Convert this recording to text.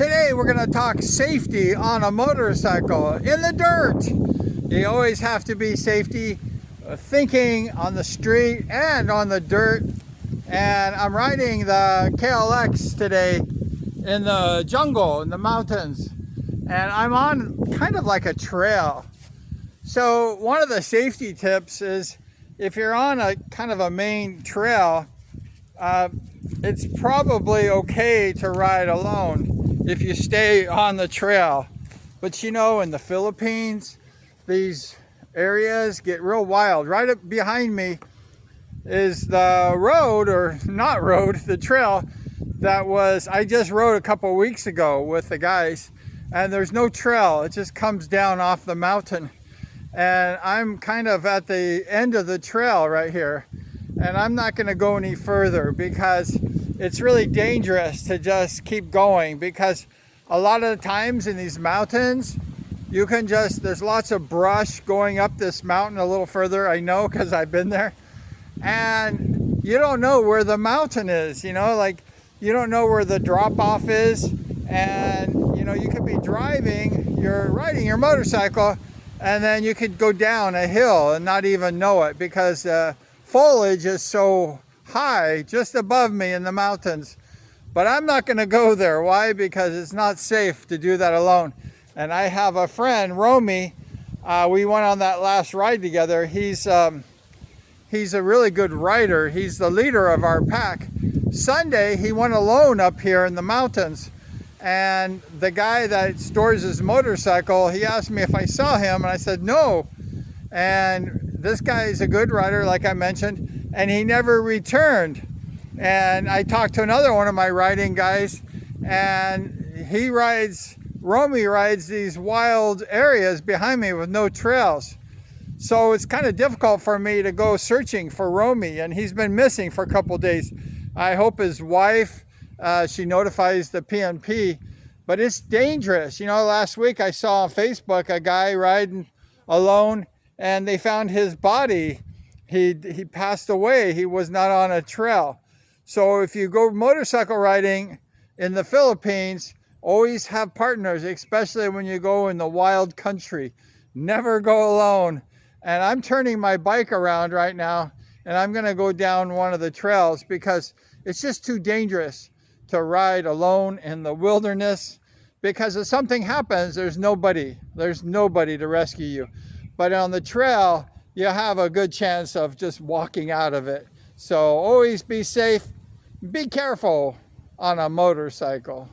Today we're going to talk safety on a motorcycle in the dirt. You always have to be safety thinking on the street and on the dirt. And I'm riding the KLX today in the jungle, in the mountains. And I'm on kind of like a trail. So one of the safety tips is if you're on a kind of a main trail, it's probably okay to ride alone if you stay on the trail. But you know, in the Philippines, these areas get real wild. Right up behind me is the road, or not road, the trail that I just rode a couple weeks ago with the guys, and there's no trail. It just comes down off the mountain. And I'm kind of at the end of the trail right here. And I'm not going to go any further because it's really dangerous to just keep going, because a lot of the times in these mountains, you can there's lots of brush going up this mountain a little further. I know because I've been there. And you don't know where the mountain is, you know, like you don't know where the drop off is. And, you know, you could be you're riding your motorcycle, and then you could go down a hill and not even know it because foliage is so high just above me in the mountains. But I'm not going to go there. Why? Because it's not safe to do that alone. And I have a friend, Romy. We went on that last ride together. He's a really good rider. He's the leader of our pack. Sunday, he went alone up here in the mountains. And the guy that stores his motorcycle, he asked me if I saw him, and I said no. And this guy is a good rider, like I mentioned, and he never returned. And I talked to another one of my riding guys, and Romy rides these wild areas behind me with no trails. So it's kind of difficult for me to go searching for Romy, and he's been missing for a couple days. I hope his wife, she notifies the PNP, but it's dangerous. You know, last week I saw on Facebook a guy riding alone, and they found his body. He passed away. He was not on a trail. So if you go motorcycle riding in the Philippines, always have partners, especially when you go in the wild country. Never go alone. And I'm turning my bike around right now, and I'm going to go down one of the trails because it's just too dangerous to ride alone in the wilderness, because if something happens, there's nobody to rescue you. But on the trail, you have a good chance of just walking out of it. So always be safe, be careful on a motorcycle.